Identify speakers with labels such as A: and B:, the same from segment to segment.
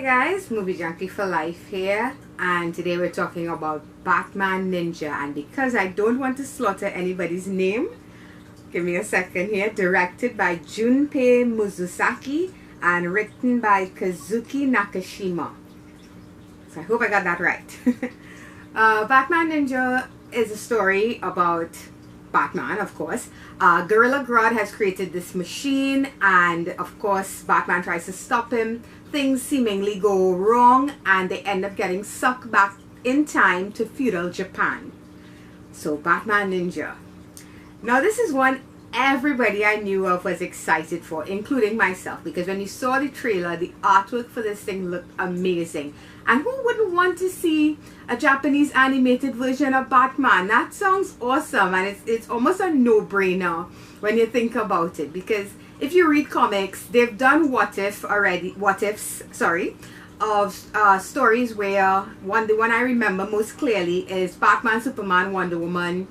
A: Hey guys, Movie Junkie for Life here, and today we're talking about Batman Ninja. And because I don't want to slaughter anybody's name, give me a second here. Directed by Junpei Muzusaki and written by Kazuki Nakashima. So I hope I got that right. Batman Ninja is a story about Batman, of course. Gorilla Grodd has created this machine, and of course Batman tries to stop him. Things seemingly go wrong and they end up getting sucked back in time to feudal Japan. So Batman Ninja. Now this is one everybody I knew of was excited for, including myself, because when you saw the trailer, the artwork for this thing looked amazing. And who wouldn't want to see a Japanese animated version of Batman? That sounds awesome, and it's almost a no-brainer when you think about it, because if you read comics, they've done what ifs of stories where the one I remember most clearly is Batman, Superman, Wonder Woman.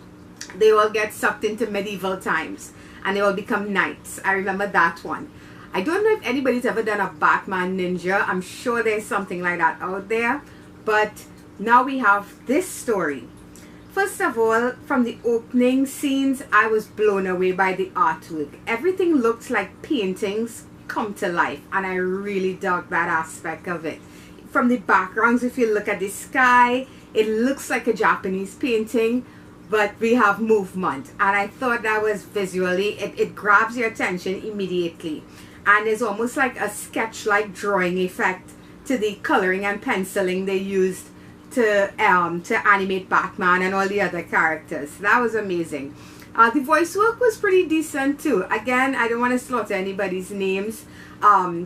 A: They all get sucked into medieval times and they all become knights. I remember that one. I don't know if anybody's ever done a Batman Ninja. I'm sure there's something like that out there. But now we have this story. First of all, from the opening scenes, I was blown away by the artwork. Everything looked like paintings come to life, and I really dug that aspect of it. From the backgrounds, if you look at the sky, it looks like a Japanese painting, but we have movement, and I thought that was visually, it grabs your attention immediately, and there's almost like a sketch-like drawing effect to the coloring and penciling they used to animate Batman and all the other characters. That was amazing. The voice work was pretty decent too. Again, I don't want to slaughter anybody's names.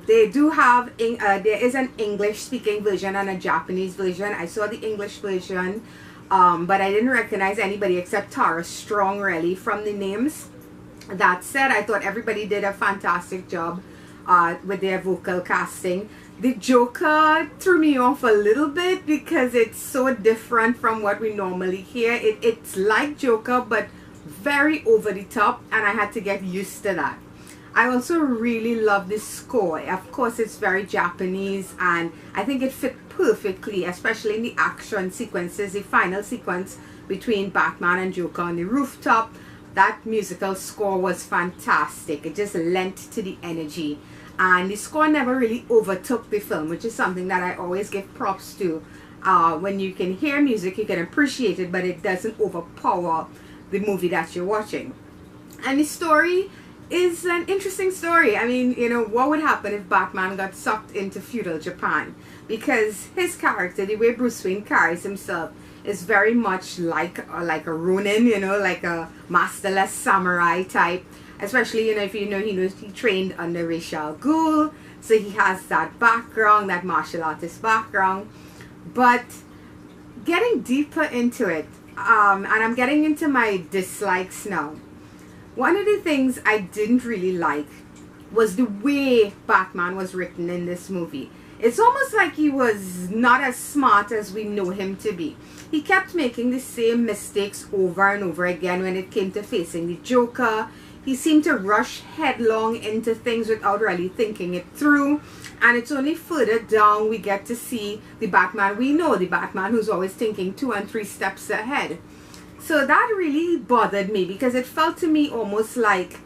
A: They do have there is an English speaking version and a Japanese version. I saw the English version, but I didn't recognize anybody except Tara Strong really from the names. That said, I thought everybody did a fantastic job with their vocal casting. The Joker threw me off a little bit because it's so different from what we normally hear. It's like Joker, but very over the top, and I had to get used to that. I also really love the score. Of course, it's very Japanese, and I think it fit perfectly, especially in the action sequences. The final sequence between Batman and Joker on the rooftop, that musical score was fantastic. It just lent to the energy. And the score never really overtook the film, which is something that I always give props to. When you can hear music, you can appreciate it, but it doesn't overpower the movie that you're watching. And the story is an interesting story. I mean, you know, what would happen if Batman got sucked into feudal Japan? Because his character, the way Bruce Wayne carries himself, is very much like a Ronin, you know, like a masterless samurai type. Especially, you know, if you know, he trained under Ra's al Ghul, so he has that background, that martial artist background. But getting deeper into it, and I'm getting into my dislikes now. One of the things I didn't really like was the way Batman was written in this movie. It's almost like he was not as smart as we know him to be. He kept making the same mistakes over and over again when it came to facing the Joker. He seemed to rush headlong into things without really thinking it through. And it's only further down we get to see the Batman we know, the Batman who's always thinking 2 and 3 steps ahead. So that really bothered me, because it felt to me almost like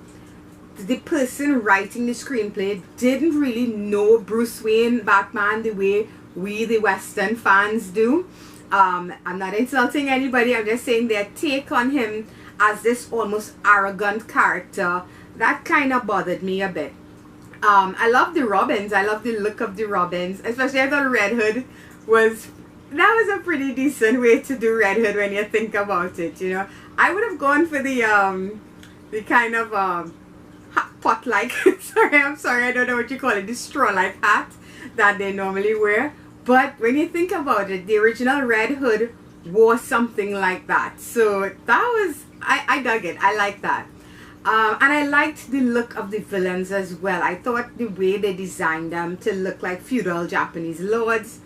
A: the person writing the screenplay didn't really know Bruce Wayne, Batman, the way we, the Western fans, do. I'm not insulting anybody, I'm just saying their take on him as this almost arrogant character, that kind of bothered me a bit. I love the Robins. I love the look of the Robins, especially I thought Red Hood was a pretty decent way to do Red Hood when you think about it, you know. I would have gone for the kind of pot-like I'm sorry, I don't know what you call it, the straw-like hat that they normally wear. But when you think about it, the original Red Hood wore something like that. So that was, I dug it. I like that. And I liked the look of the villains as well. I thought the way they designed them to look like feudal Japanese lords.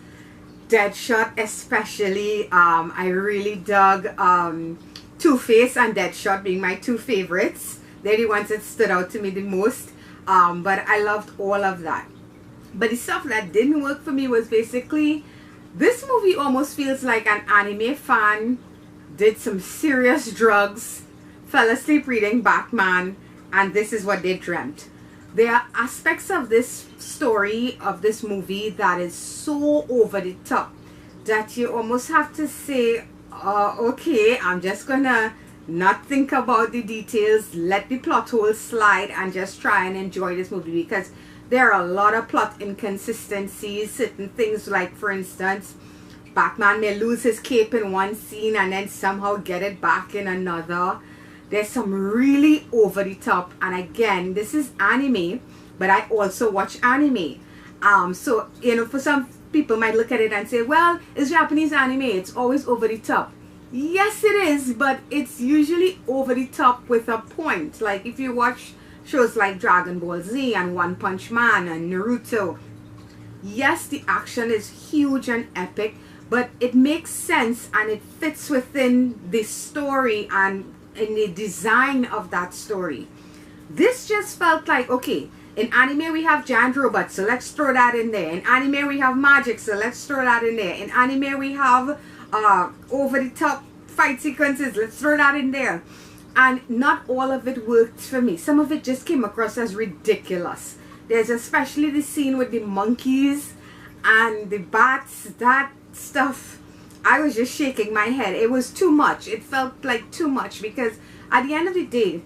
A: Deadshot especially. I really dug Two-Face and Deadshot being my two favorites. They're the ones that stood out to me the most. But I loved all of that. But the stuff that didn't work for me was basically, this movie almost feels like an anime fan did some serious drugs, fell asleep reading Batman, and this is what they dreamt. There are aspects of this story, of this movie, that is so over the top that you almost have to say, okay, I'm just gonna not think about the details, let the plot hole slide, and just try and enjoy this movie, because there are a lot of plot inconsistencies. Certain things, like for instance, Batman may lose his cape in one scene and then somehow get it back in another. There's some really over the top, and again, this is anime, but I also watch anime. So, you know, for some people might look at it and say, well, it's Japanese anime, it's always over the top. Yes, it is, but it's usually over the top with a point. Like if you watch shows like Dragon Ball Z and One Punch Man and Naruto, yes, the action is huge and epic, but it makes sense and it fits within the story and in the design of that story. This just felt like, okay, in anime we have giant robots, so let's throw that in there. In anime we have magic, so let's throw that in there. In anime we have over the top fight sequences, let's throw that in there. And not all of it worked for me. Some of it just came across as ridiculous. There's especially the scene with the monkeys and the bats. That stuff, I was just shaking my head. It was too much. It felt like too much, because at the end of the day,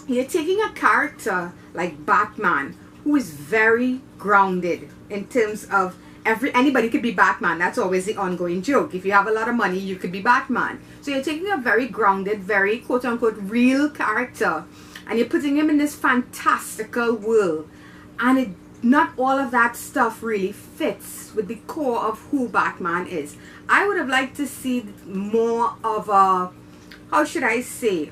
A: you're taking a character like Batman, who is very grounded in terms of anybody could be Batman. That's always the ongoing joke. If you have a lot of money, you could be Batman. So you're taking a very grounded, very quote-unquote real character, and you're putting him in this fantastical world, and not all of that stuff really fits with the core of who Batman is. I would have liked to see more of a, how should I say,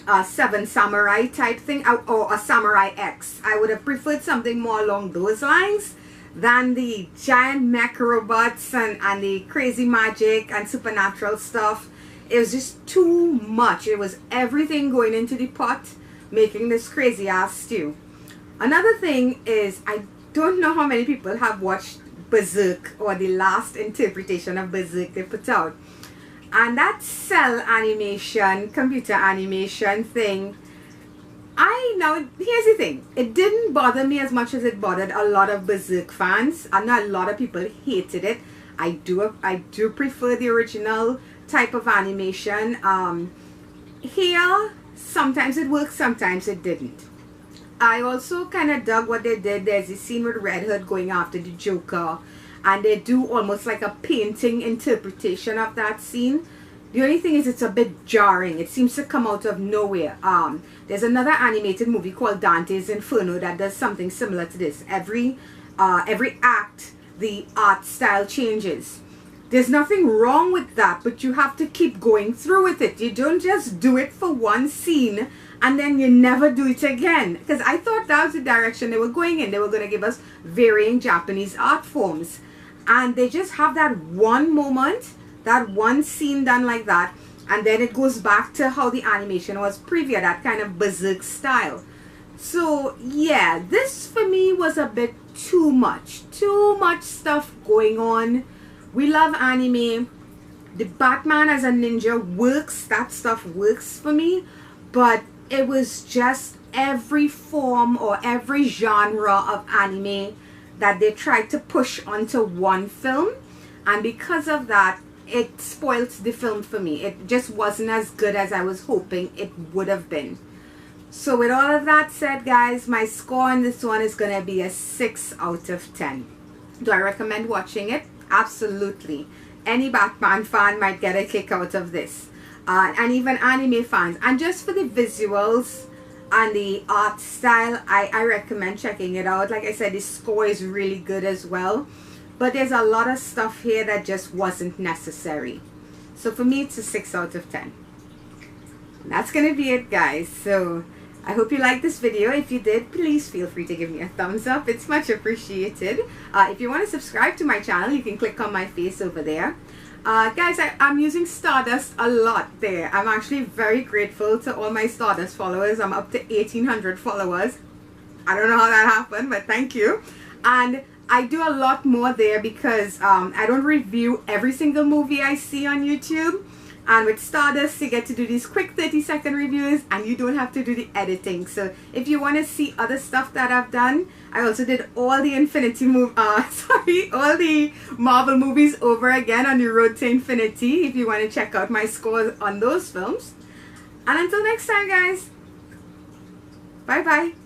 A: a Seven Samurai type thing, or a Samurai X. I would have preferred something more along those lines than the giant mech robots and the crazy magic and supernatural stuff. It was just too much. It was everything going into the pot, making this crazy ass stew. Another thing is, I don't know how many people have watched Berserk, or the last interpretation of Berserk they put out. And that cell animation, computer animation thing, now here's the thing, it didn't bother me as much as it bothered a lot of Berserk fans. I know a lot of people hated it. I do prefer the original type of animation. Here, sometimes it worked, sometimes it didn't. I also kind of dug what they did. There's a scene with Red Hood going after the Joker, and they do almost like a painting interpretation of that scene. The only thing is, it's a bit jarring. It seems to come out of nowhere. There's another animated movie called Dante's Inferno that does something similar to this. Every act, the art style changes. There's nothing wrong with that, but you have to keep going through with it. You don't just do it for one scene and then you never do it again. Because I thought that was the direction they were going in. They were going to give us varying Japanese art forms. And they just have that one moment, that one scene done like that, and then it goes back to how the animation was previous, that kind of Berserk style. So yeah, this for me was a bit too much stuff going on. We love anime. The Batman as a ninja works, that stuff works for me, but it was just every form or every genre of anime that they tried to push onto one film, and because of that, it spoiled the film for me. It just wasn't as good as I was hoping it would have been. So with all of that said, guys, my score on this one is going to be a 6 out of 10. Do I recommend watching it? Absolutely. Any Batman fan might get a kick out of this. And even anime fans. And just for the visuals and the art style, I recommend checking it out. Like I said, the score is really good as well. But there's a lot of stuff here that just wasn't necessary. So for me, it's a 6 out of 10. And that's going to be it, guys. So I hope you liked this video. If you did, please feel free to give me a thumbs up. It's much appreciated. If you want to subscribe to my channel, you can click on my face over there. Guys, I'm using Stardust a lot there. I'm actually very grateful to all my Stardust followers. I'm up to 1,800 followers. I don't know how that happened, but thank you. And I do a lot more there because I don't review every single movie I see on YouTube. And with Stardust, you get to do these quick 30-second reviews and you don't have to do the editing. So if you want to see other stuff that I've done, I also did all the all the Marvel movies over again on the road to infinity if you want to check out my scores on those films. And until next time, guys, bye bye.